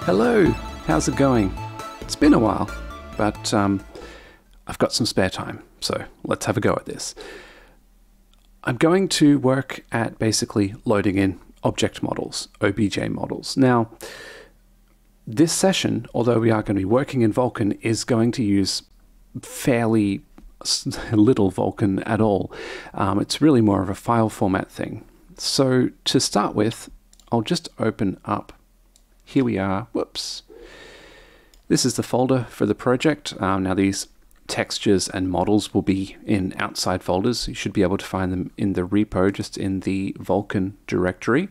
Hello, how's it going? It's been a while, but I've got some spare time, so let's have a go at this. I'm going to work at basically loading in object models, Obj models. Now, this session, although we are going to be working in Vulkan, is going to use fairly little Vulkan at all. It's really more of a file format thing. So to start with, I'll just open up. Here we are. Whoops. This is the folder for the project. Now these textures and models will be in outside folders. You should be able to find them in the repo, just in the Vulkan directory.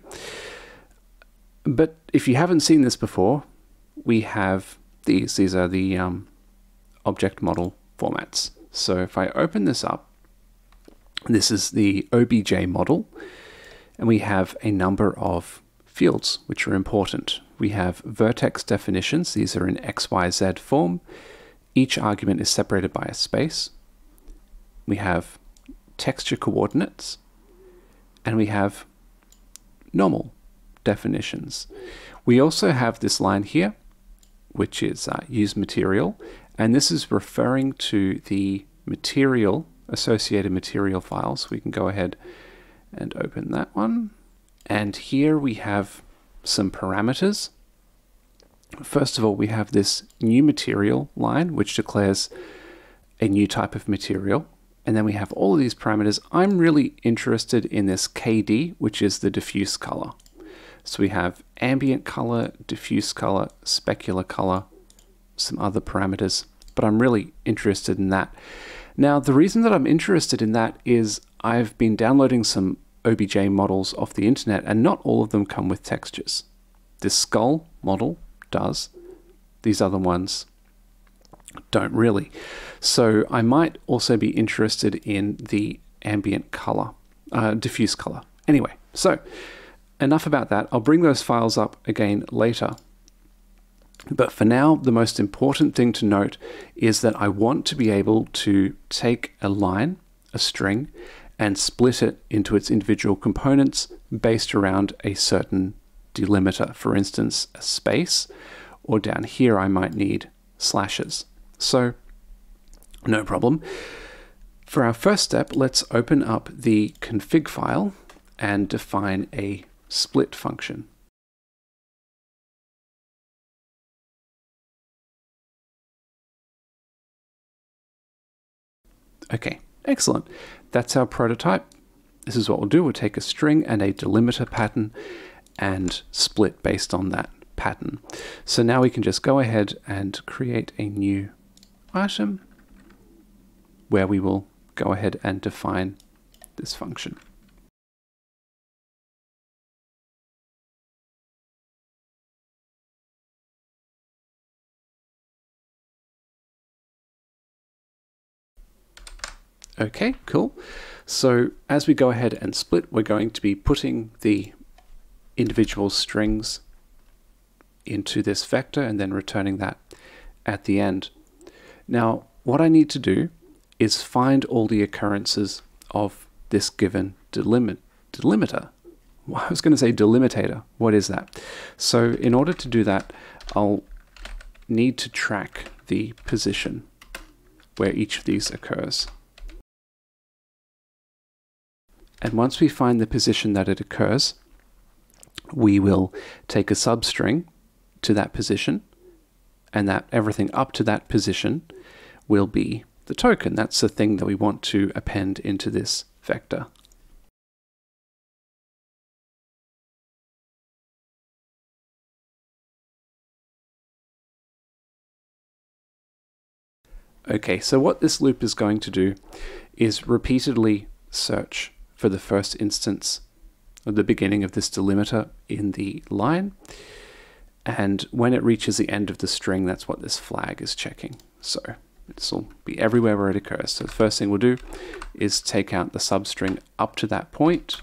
But if you haven't seen this before, we have these. These are the object model formats. So if I open this up, this is the Obj model, and we have a number of fields which are important. We have vertex definitions. These are in XYZ form. Each argument is separated by a space. We have texture coordinates, and we have normal definitions. We also have this line here, which is use material, and this is referring to the material, associated material files. We can go ahead and open that one. And here we have some parameters. First of all, we have this new material line, which declares a new type of material. And then we have all of these parameters. I'm really interested in this KD, which is the diffuse color. So we have ambient color, diffuse color, specular color, some other parameters, but I'm really interested in that. Now, the reason that I'm interested in that is I've been downloading some Obj models off the internet, and not all of them come with textures. This skull model does. These other ones don't really. So I might also be interested in the ambient color, diffuse color. Anyway, so enough about that. I'll bring those files up again later. But for now, the most important thing to note is that I want to be able to take a line, a string, and split it into its individual components based around a certain delimiter. For instance, a space, or down here I might need slashes. So no problem. For our first step, let's open up the config file and define a split function. Okay, excellent. That's our prototype. This is what we'll do. We'll take a string and a delimiter pattern and split based on that pattern. So now we can just go ahead and create a new item where we will go ahead and define this function. Okay, cool. So as we go ahead and split, we're going to be putting the individual strings into this vector and then returning that at the end. Now, what I need to do is find all the occurrences of this given delimiter. I was going to say delimitator. What is that? So in order to do that, I'll need to track the position where each of these occurs. And once we find the position that it occurs, we will take a substring to that position, and that everything up to that position will be the token. That's the thing that we want to append into this vector. Okay, so what this loop is going to do is repeatedly search for the first instance of the beginning of this delimiter in the line, and when it reaches the end of the string, that's what this flag is checking. So this will be everywhere where it occurs. So the first thing we'll do is take out the substring up to that point,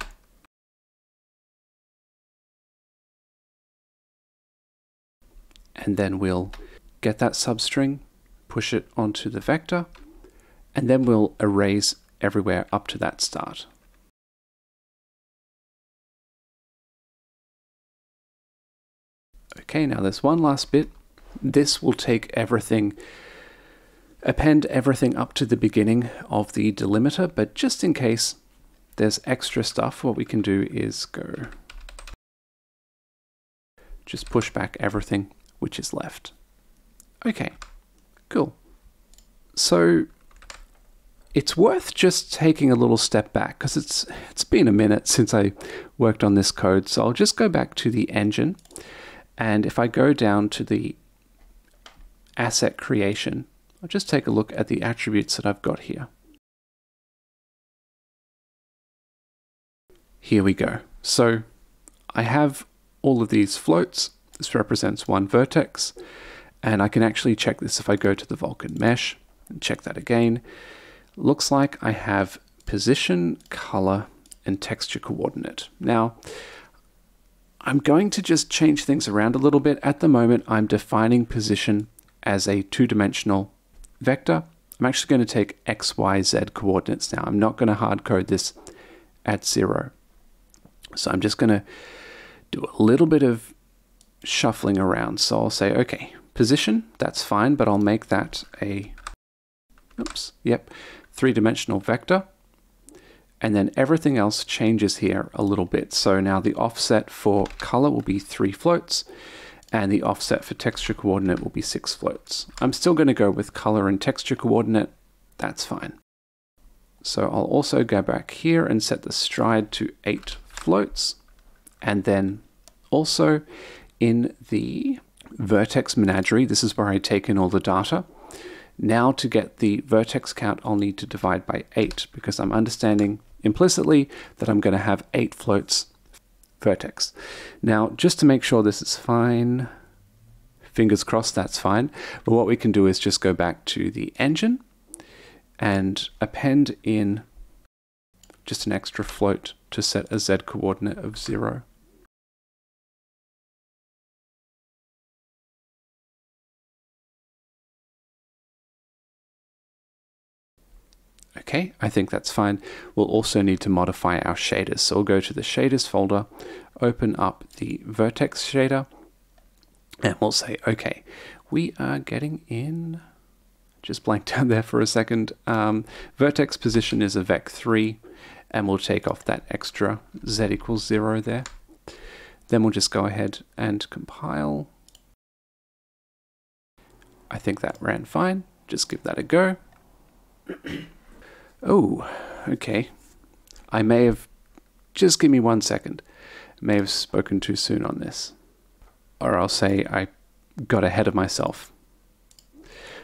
and then we'll get that substring, push it onto the vector, and then we'll erase everywhere up to that start. Okay, now there's one last bit. This will take everything, append everything up to the beginning of the delimiter, but just in case there's extra stuff, what we can do is go, just push back everything which is left. Okay, cool. So it's worth just taking a little step back because it's been a minute since I worked on this code. So I'll just go back to the engine. And if I go down to the asset creation, I'll just take a look at the attributes that I've got here. Here we go. So I have all of these floats. This represents one vertex. And I can actually check this if I go to the Vulkan mesh and check that again. Looks like I have position, color, and texture coordinate. Now, I'm going to just change things around a little bit. At the moment, I'm defining position as a two-dimensional vector. I'm actually going to take X, Y, Z coordinates now. I'm not going to hard code this at 0. So I'm just going to do a little bit of shuffling around. So I'll say, okay, position, that's fine, but I'll make that a, oops, yep, three-dimensional vector. And then everything else changes here a little bit. So now the offset for color will be 3 floats, and the offset for texture coordinate will be 6 floats. I'm still going to go with color and texture coordinate. That's fine. So I'll also go back here and set the stride to 8 floats. And then also in the vertex menagerie, this is where I take in all the data. Now to get the vertex count, I'll need to divide by 8 because I'm understanding implicitly that I'm going to have 8 floats vertex. Now, just to make sure this is fine, fingers crossed that's fine, but what we can do is just go back to the engine and append in just an extra float to set a Z coordinate of 0. Okay, I think that's fine. We'll also need to modify our shaders. So we'll go to the shaders folder, open up the vertex shader, and we'll say, okay, we are getting in, just blanked out there for a second. Vertex position is a vec3, and we'll take off that extra Z equals 0 there. Then we'll just go ahead and compile. I think that ran fine. Just give that a go. Oh, okay. I may have, just give me 1 second. May have spoken too soon on this. Or I'll say I got ahead of myself.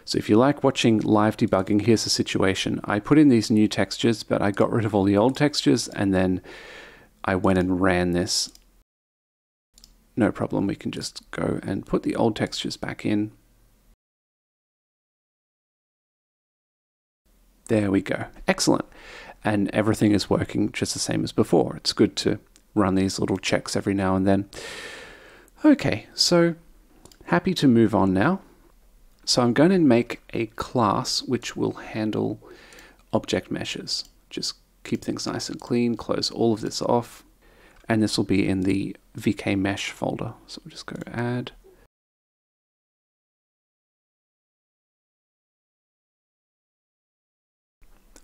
So if you like watching live debugging, here's the situation. I put in these new textures, but I got rid of all the old textures, and then I went and ran this. No problem, we can just go and put the old textures back in. There we go. Excellent. And everything is working just the same as before. It's good to run these little checks every now and then. Okay, so happy to move on now. So I'm going to make a class which will handle object meshes. Just keep things nice and clean, close all of this off, and this will be in the VK mesh folder. So we'll just go add.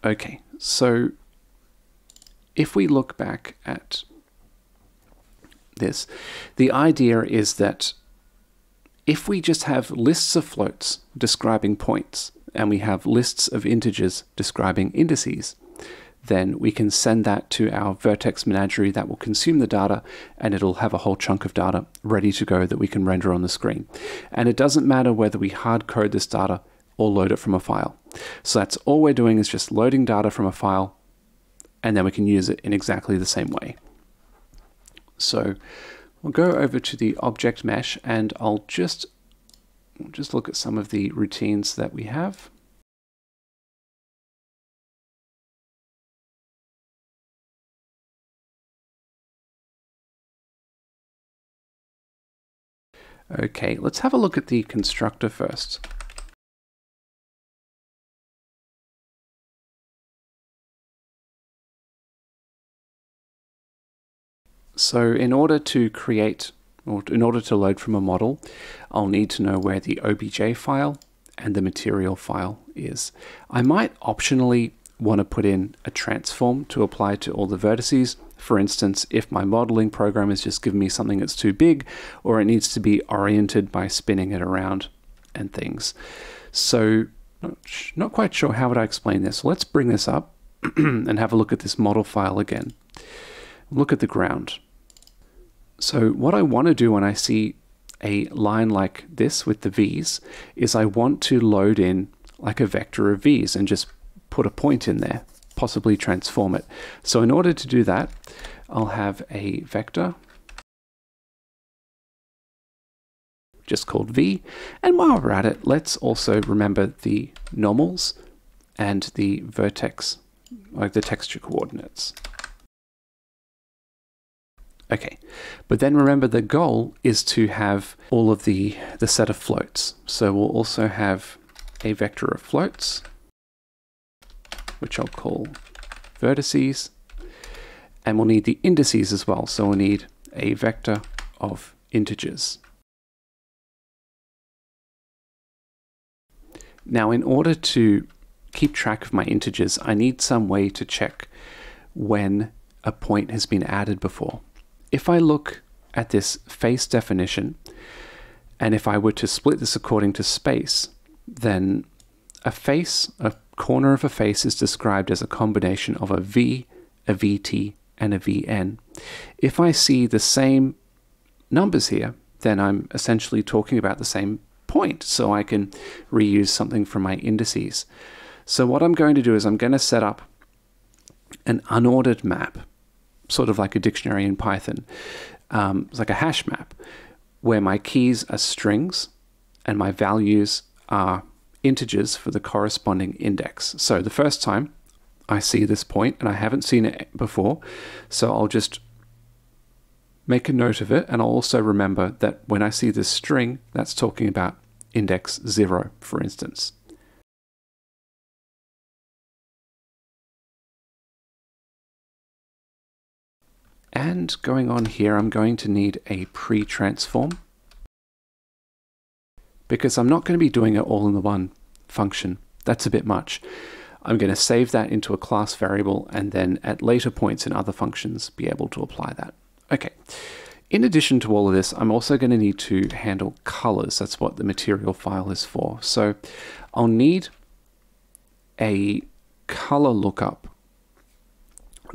Okay, so if we look back at this, the idea is that if we just have lists of floats describing points, and we have lists of integers describing indices, then we can send that to our vertex menagerie that will consume the data, and it'll have a whole chunk of data ready to go that we can render on the screen. And it doesn't matter whether we hard code this data or load it from a file. So that's all we're doing, is just loading data from a file, and then we can use it in exactly the same way. So we'll go over to the object mesh, and I'll just look at some of the routines that we have. Okay, let's have a look at the constructor first. So in order to create or in order to load from a model, I'll need to know where the OBJ file and the material file is. I might optionally want to put in a transform to apply to all the vertices. For instance, if my modeling program is just giving me something that's too big, or it needs to be oriented by spinning it around and things. So not quite sure how would I explain this. Let's bring this up and have a look at this model file again. Look at the ground. So what I want to do when I see a line like this with the V's is I want to load in like a vector of V's and just put a point in there, possibly transform it. So in order to do that, I'll have a vector just called V. And while we're at it, let's also remember the normals and the vertex, like the texture coordinates. Okay, but then remember the goal is to have all of the set of floats. So we'll also have a vector of floats, which I'll call vertices, and we'll need the indices as well. So we'll need a vector of integers. Now, in order to keep track of my integers, I need some way to check when a point has been added before. If I look at this face definition, and if I were to split this according to space, then a face, a corner of a face, is described as a combination of a V, a VT, and a VN. If I see the same numbers here, then I'm essentially talking about the same point, so I can reuse something from my indices. So what I'm going to do is I'm going to set up an unordered map, sort of like a dictionary in Python. It's like a hash map, where my keys are strings and my values are integers for the corresponding index. So the first time I see this point, and I haven't seen it before, so I'll just make a note of it, and I'll also remember that when I see this string, that's talking about index 0, for instance. And going on here, I'm going to need a pre-transform, because I'm not going to be doing it all in the one function. That's a bit much. I'm going to save that into a class variable, and then at later points in other functions be able to apply that. Okay. In addition to all of this, I'm also going to need to handle colors. That's what the material file is for. So I'll need a color lookup,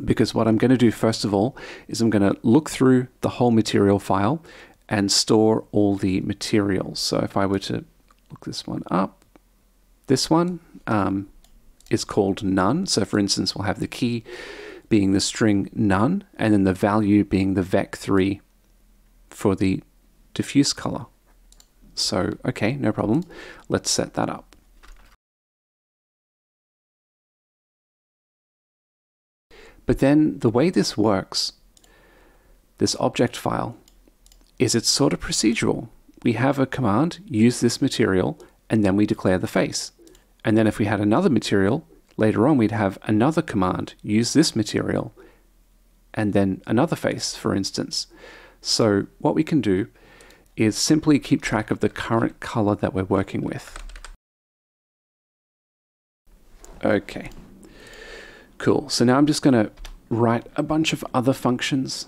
because what I'm going to do first of all is I'm going to look through the whole material file and store all the materials. So if I were to look this one up, this one is called none. So for instance, we'll have the key being the string none, and then the value being the vec3 for the diffuse color. So, okay, no problem. Let's set that up. But then the way this works, this object file, is it's sort of procedural. We have a command, use this material, and then we declare the face. And then if we had another material, later on we'd have another command, use this material, and then another face, for instance. So what we can do is simply keep track of the current color that we're working with. Okay, cool. So now I'm just going to write a bunch of other functions.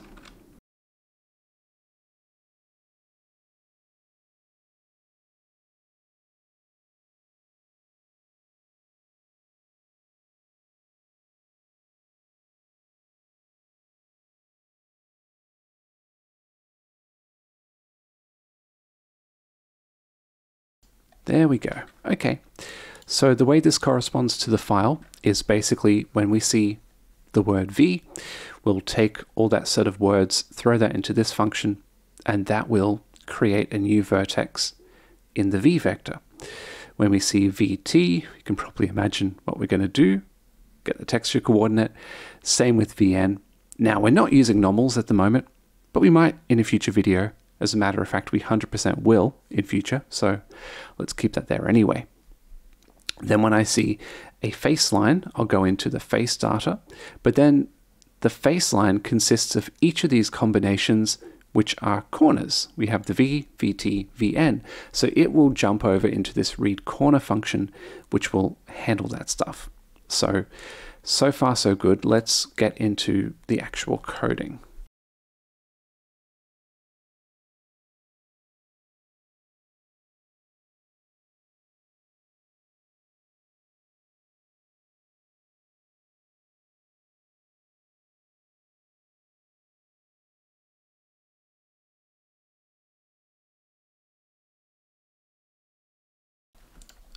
There we go. Okay, so the way this corresponds to the file is basically when we see the word V, we'll take all that set of words, throw that into this function, and that will create a new vertex in the V vector. When we see VT, you can probably imagine what we're going to do, get the texture coordinate. Same with VN. Now, we're not using normals at the moment, but we might in a future video. As a matter of fact, we 100% will in future, so let's keep that there anyway. Then when I see a face line, I'll go into the face data, but then the face line consists of each of these combinations which are corners. We have the V, VT, VN. So it will jump over into this read corner function, which will handle that stuff. So far so good. Let's get into the actual coding.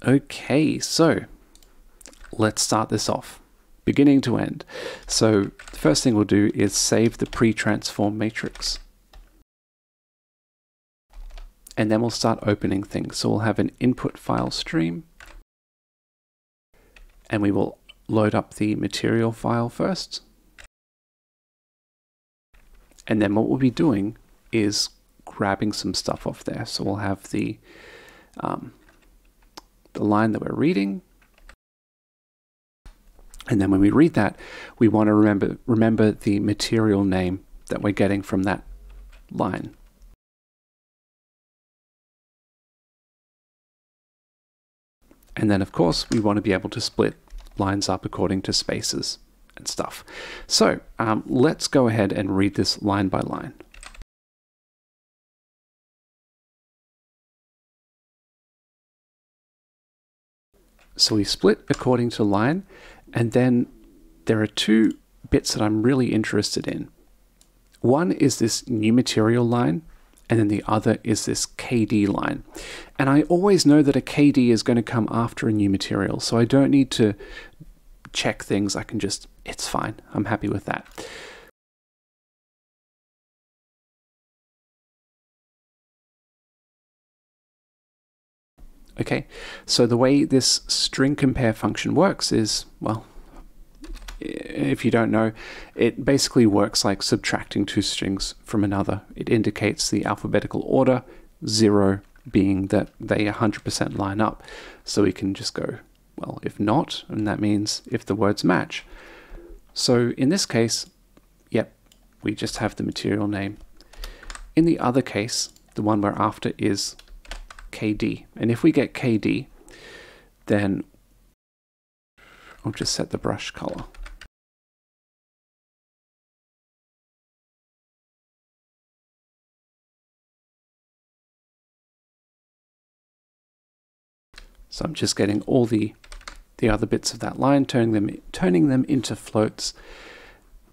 Okay, so let's start this off, beginning to end. So the first thing we'll do is save the pre-transform matrix. And then we'll start opening things. So we'll have an input file stream, and we will load up the material file first. And then what we'll be doing is grabbing some stuff off there. So we'll have the line that we're reading. And then when we read that, we want to remember the material name that we're getting from that line. And then, of course, we want to be able to split lines up according to spaces and stuff. So let's go ahead and read this line by line. So we split according to line, and then there are two bits that I'm really interested in. One is this new material line, and then the other is this KD line. And I always know that a KD is going to come after a new material, so I don't need to check things. I can just, it's fine. I'm happy with that. Okay, so the way this string compare function works is, well, if you don't know, it basically works like subtracting two strings from another. It indicates the alphabetical order, 0 being that they 100% line up. So we can just go, well, if not, and that means if the words match. So in this case, yep, we just have the material name. In the other case, the one we're after is KD. And if we get KD, then I'll just set the brush color. So I'm just getting all the other bits of that line, turning them into floats,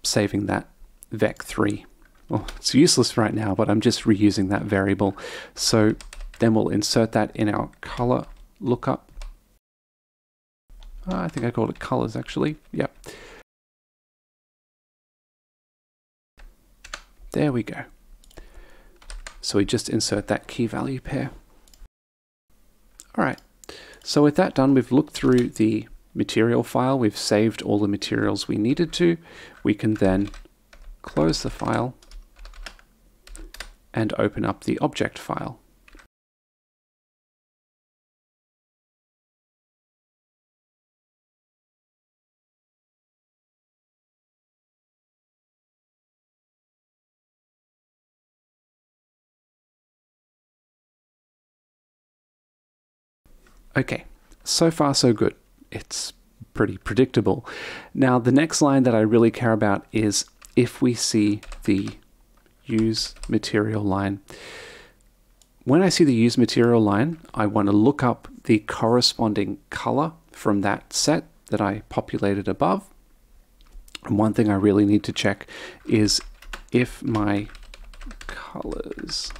saving that vec3. Well, it's useless right now, but I'm just reusing that variable. So then we'll insert that in our color lookup. I think I called it colors actually. Yep. There we go. So we just insert that key value pair. All right. So with that done, we've looked through the material file. We've saved all the materials we needed to. We can then close the file and open up the object file. Okay, so far so good. It's pretty predictable. Now the next line that I really care about is if we see the use material line. When I see the use material line, I want to look up the corresponding color from that set that I populated above. And one thing I really need to check is if my colors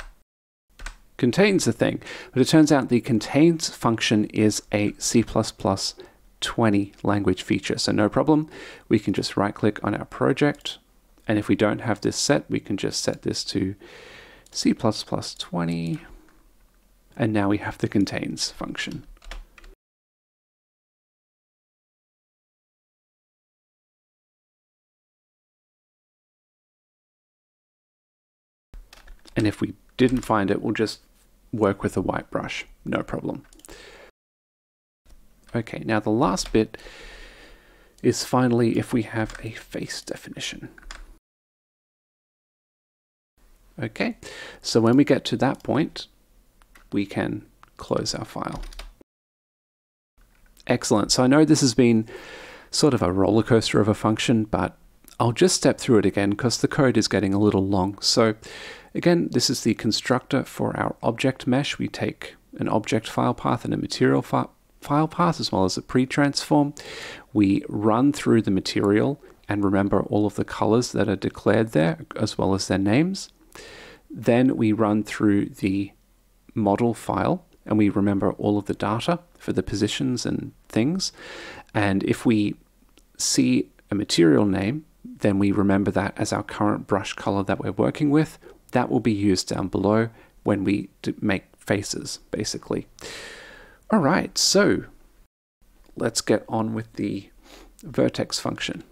contains the thing, but it turns out the contains function is a C++20 language feature, so no problem. We can just right click on our project, and if we don't have this set, we can just set this to C++20, and now we have the contains function. And if we didn't find it, we'll just work with a white brush, no problem. Okay, now the last bit is finally if we have a face definition. Okay, so when we get to that point, we can close our file. Excellent. So I know this has been sort of a roller coaster of a function, but I'll just step through it again because the code is getting a little long. So again, this is the constructor for our object mesh. We take an object file path and a material file path, as well as a pre-transform. We run through the material and remember all of the colors that are declared there, as well as their names. Then we run through the model file and we remember all of the data for the positions and things. And if we see a material name, then we remember that as our current brush color that we're working with. That will be used down below when we make faces, basically. All right, so let's get on with the vertex function.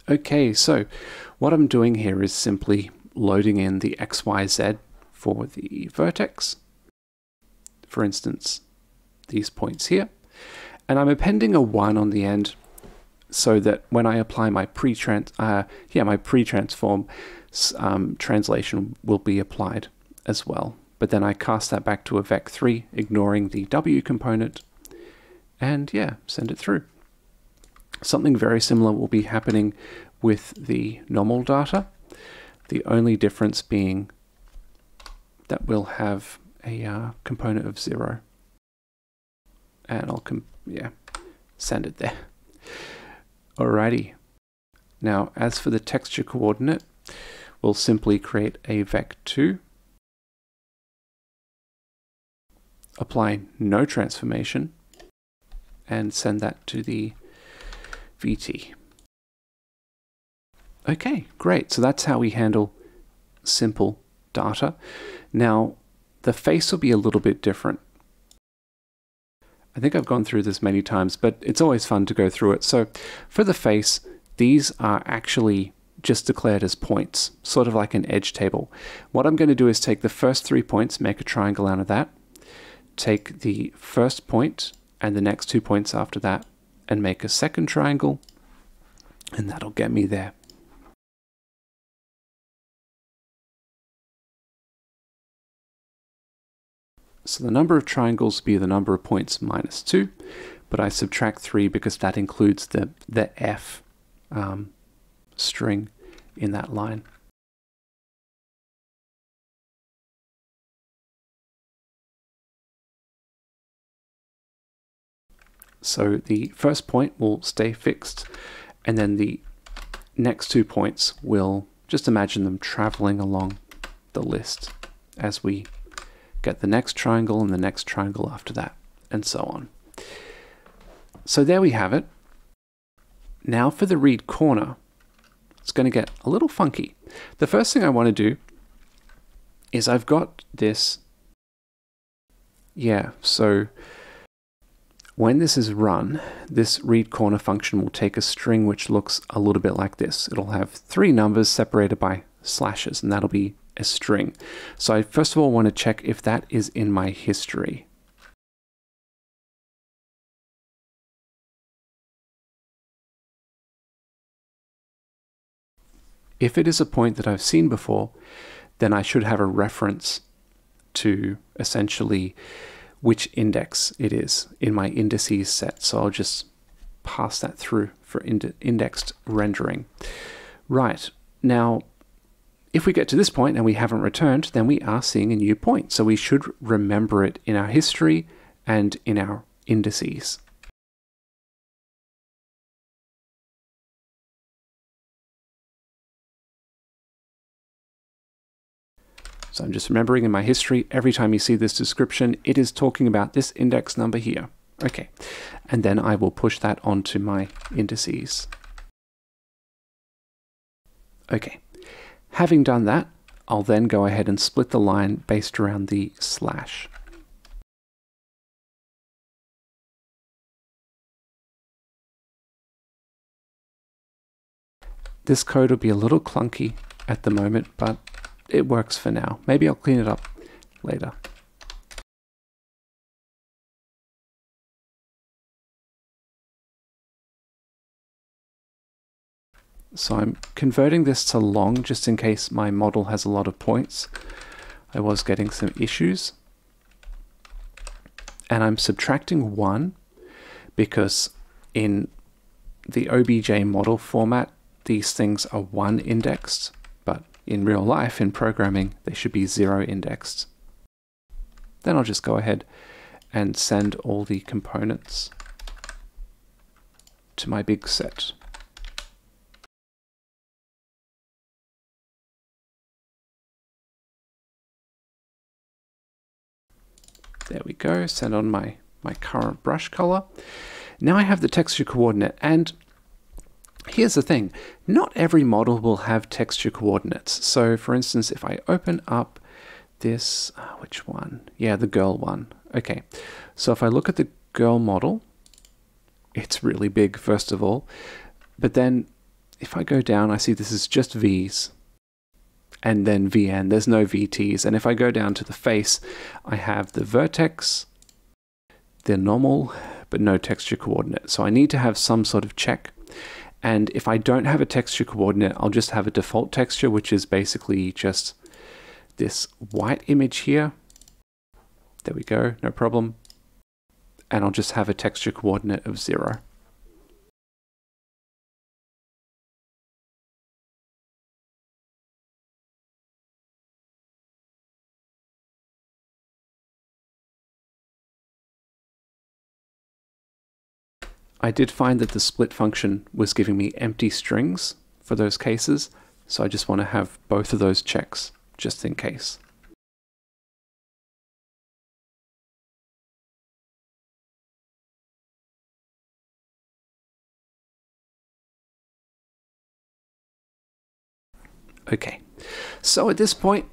Okay, so what I'm doing here is simply loading in the X, Y, Z for the vertex. For instance, these points here. And I'm appending a 1 on the end so that when I apply my pre-transform, translation will be applied as well. But then I cast that back to a vec3, ignoring the W component, and yeah, send it through. Something very similar will be happening with the normal data. The only difference being that we'll have a component of 0. And I'll send it there. Alrighty. Now, as for the texture coordinate, we'll simply create a vec2, apply no transformation, and send that to the VT. Okay, great. So that's how we handle simple data. Now, the face will be a little bit different. I think I've gone through this many times, but it's always fun to go through it. So for the face, these are actually just declared as points, sort of like an edge table. What I'm going to do is take the first 3 points, make a triangle out of that, take the first point and the next 2 points after that, and make a second triangle, and that'll get me there. So the number of triangles will be the number of points minus 2, but I subtract 3 because that includes the F string in that line. So the first point will stay fixed, and then the next 2 points will just imagine them traveling along the list as we get the next triangle and the next triangle after that, and so on. So there we have it. Now for the read corner, it's going to get a little funky. The first thing I want to do is I've got this, so when this is run, this read corner function will take a string which looks a little bit like this. It'll have 3 numbers separated by slashes, and that'll be a string. So I first of all want to check if that is in my history. If it is a point that I've seen before, then I should have a reference to essentially which index it is in my indices set. So I'll just pass that through for indexed rendering. Right, now if we get to this point and we haven't returned, then we are seeing a new point. So we should remember it in our history and in our indices. So I'm just remembering in my history, every time you see this description, it is talking about this index number here. Okay, and then I will push that onto my indices. Okay, having done that, I'll then go ahead and split the line based around the slash. This code will be a little clunky at the moment, but it works for now. Maybe I'll clean it up later. So I'm converting this to long just in case my model has a lot of points. I was getting some issues. And I'm subtracting 1 because in the OBJ model format, these things are 1 indexed, but in real life, in programming, they should be 0 indexed. Then I'll just go ahead and send all the components to my big set. There we go, send on my current brush color. Now I have the texture coordinate, and here's the thing, not every model will have texture coordinates. So for instance, if I open up this, which one? Yeah, the girl one. Okay, so if I look at the girl model, it's really big first of all, but then if I go down, I see this is just V's. And then VN, there's no VTs. And if I go down to the face, I have the vertex, they're normal, but no texture coordinate. So I need to have some sort of check. And if I don't have a texture coordinate, I'll just have a default texture, which is basically just this white image here. There we go, no problem. And I'll just have a texture coordinate of 0. I did find that the split function was giving me empty strings for those cases, so I just want to have both of those checks just in case. Okay, so at this point,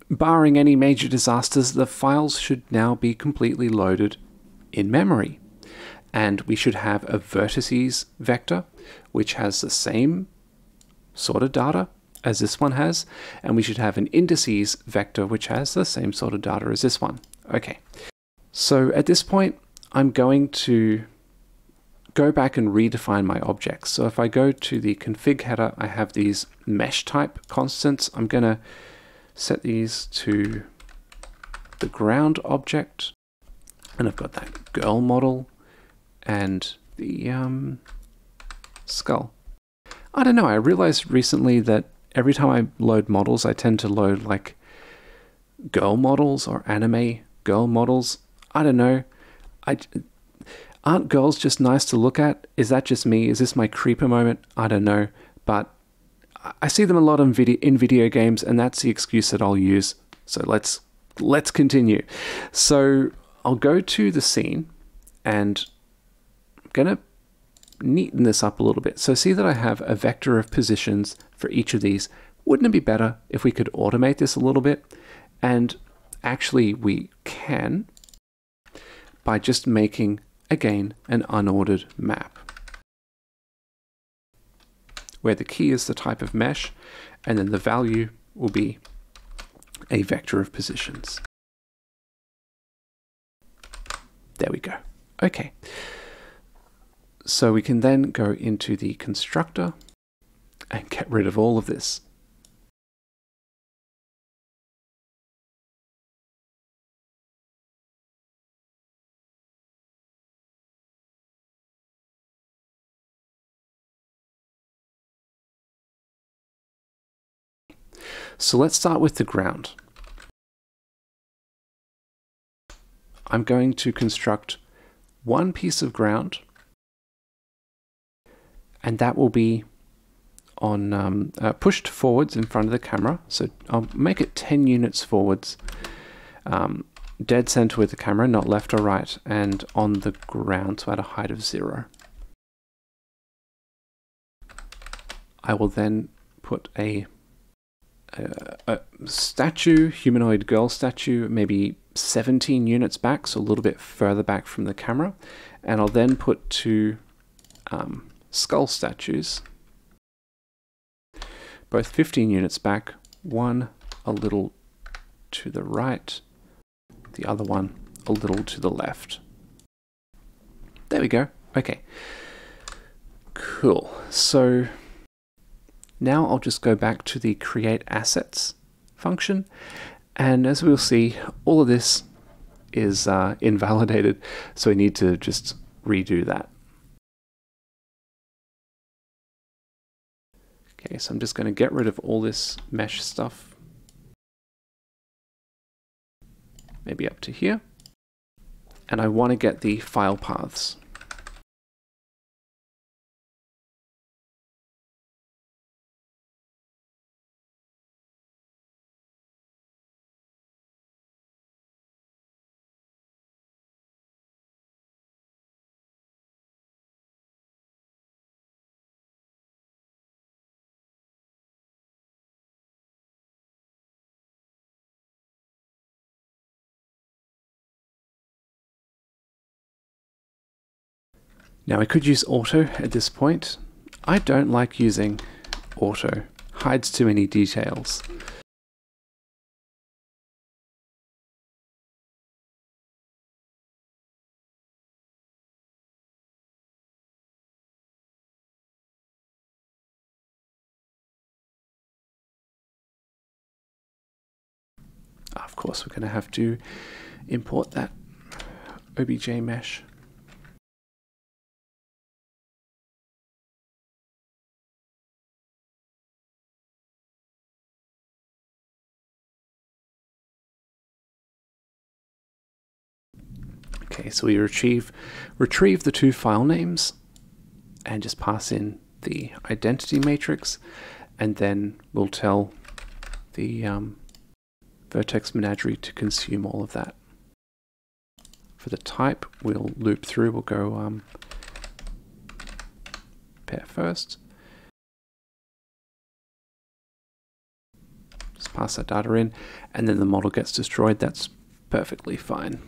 barring any major disasters, the files should now be completely loaded in memory. And we should have a vertices vector, which has the same sort of data as this one has. And we should have an indices vector, which has the same sort of data as this one. Okay, so at this point, I'm going to go back and redefine my objects. So if I go to the config header, I have these mesh type constants. I'm going to set these to the ground object. And I've got that girl model and the skull. I don't know, I realized recently that every time I load models, I tend to load like girl models or anime girl models. I don't know. Aren't girls just nice to look at? Is that just me? Is this my creeper moment? I don't know. But I see them a lot in video games, and that's the excuse that I'll use. So let's continue. So I'll go to the scene and going to neaten this up a little bit. So see that I have a vector of positions for each of these. Wouldn't it be better if we could automate this a little bit? And actually we can by just making, again, an unordered map, where the key is the type of mesh, and then the value will be a vector of positions. There we go. Okay. So we can then go into the constructor and get rid of all of this. So let's start with the ground. I'm going to construct one piece of ground, and that will be on pushed forwards in front of the camera. So I'll make it 10 units forwards, dead center with the camera, not left or right, and on the ground, so at a height of 0. I will then put a statue, humanoid girl statue, maybe 17 units back, so a little bit further back from the camera, and I'll then put 2 skull statues both 15 units back, one a little to the right, the other one a little to the left. There we go. Okay. Cool. So now I'll just go back to the create assets function, and as we'll see, all of this is invalidated, so we need to just redo that. Okay, so I'm just going to get rid of all this mesh stuff, maybe up to here, and I want to get the file paths. Now I could use auto at this point. I don't like using auto. Hides too many details. Of course, we're going to have to import that Obj mesh. Okay, so we retrieve the two file names and just pass in the identity matrix, and then we'll tell the vertex menagerie to consume all of that. For the type, we'll loop through, we'll go pair first. Just pass that data in, and then the model gets destroyed. That's perfectly fine.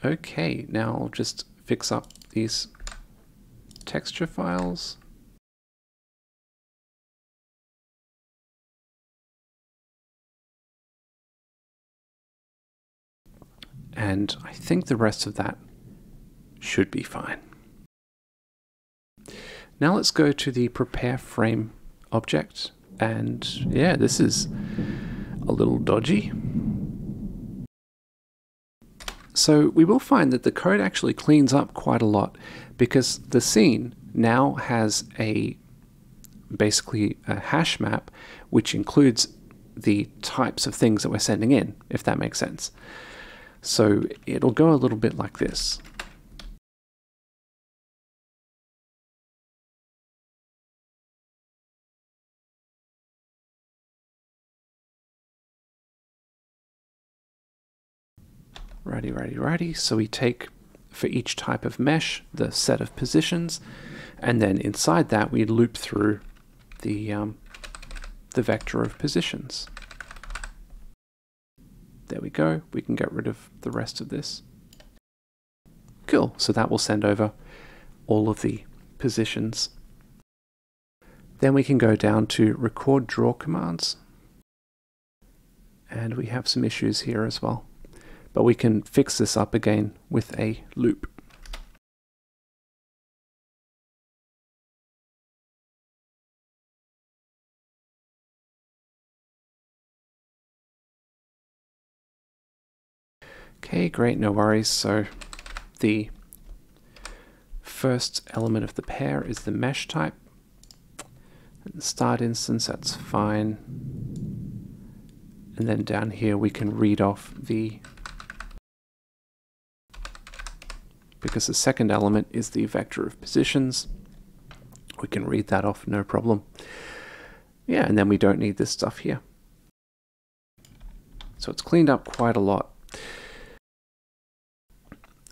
Okay, now I'll just fix up these texture files. And I think the rest of that should be fine. Now let's go to the prepare frame object, and yeah, this is a little dodgy. So we will find that the code actually cleans up quite a lot, because the scene now has basically a hash map which includes the types of things that we're sending in, if that makes sense. So it'll go a little bit like this. Righty. So we take, for each type of mesh, the set of positions, and then inside that we loop through the vector of positions. There we go. We can get rid of the rest of this. Cool. So that will send over all of the positions. Then we can go down to record draw commands. And we have some issues here as well. But we can fix this up again with a loop. Okay, great, no worries. So the first element of the pair is the mesh type. And the start instance, that's fine. And then down here we can read off because the second element is the vector of positions, we can read that off, no problem. Yeah, and then we don't need this stuff here. So it's cleaned up quite a lot.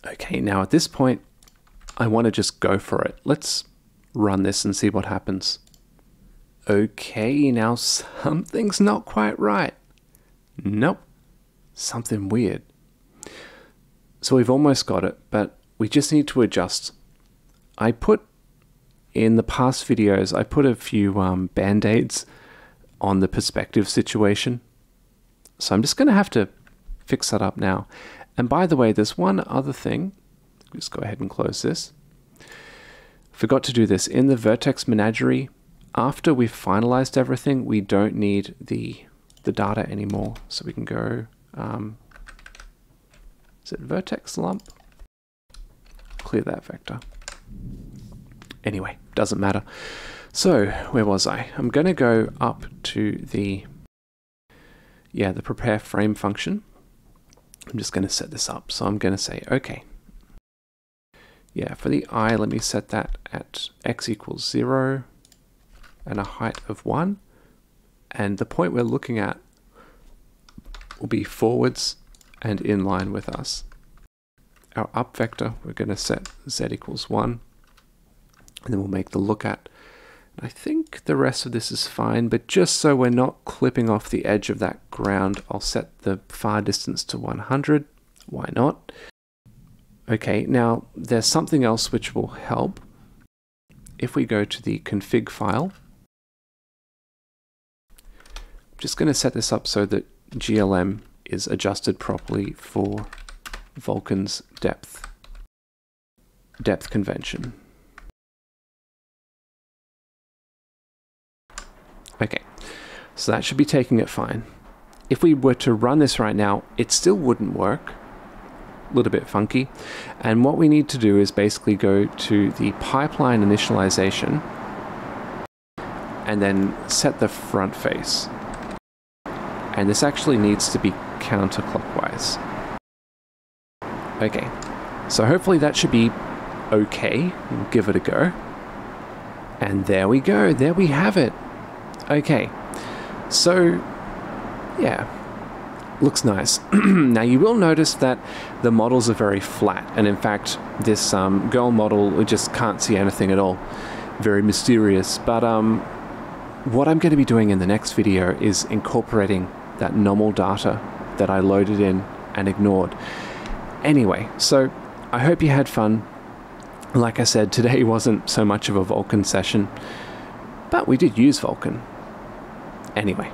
Okay, now at this point, I want to just go for it. Let's run this and see what happens. Okay, now something's not quite right. Nope, something weird. So we've almost got it, but we just need to adjust. I put in the past videos, I put a few band-aids on the perspective situation. So I'm just going to have to fix that up now. And by the way, there's one other thing. Just go ahead and close this. Forgot to do this. In the vertex menagerie, after we've finalized everything, we don't need the data anymore. So we can go, is it vertex lump? Clear that vector. Anyway, doesn't matter. So where was I? I'm going to go up to the prepare frame function. I'm just going to set this up. So I'm going to say, okay. Yeah, for the eye, let me set that at x equals 0 and a height of 1. And the point we're looking at will be forwards and in line with us. Our up vector, we're going to set z equals 1. And then we'll make the look at. I think the rest of this is fine, but just so we're not clipping off the edge of that ground, I'll set the far distance to 100. Why not? Okay, now there's something else which will help. If we go to the config file, I'm just going to set this up so that GLM is adjusted properly for Vulkan's depth convention. Okay, so that should be taking it fine. If we were to run this right now, it still wouldn't work. A little bit funky. And what we need to do is basically go to the pipeline initialization and then set the front face. And this actually needs to be counterclockwise. Okay, so hopefully that should be okay. We'll give it a go. And there we go, there we have it. Okay, so yeah, looks nice. Now you will notice that the models are very flat, and in fact this girl model, we just can't see anything at all. Very mysterious, but what I'm going to be doing in the next video is incorporating that normal data that I loaded in and ignored. Anyway, so I hope you had fun. Like I said, today wasn't so much of a Vulkan session, but we did use Vulkan. Anyway,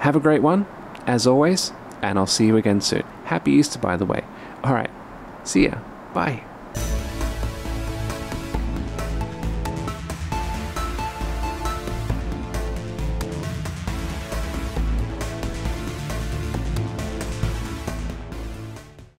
have a great one, as always, and I'll see you again soon. Happy Easter, by the way. All right, see ya. Bye.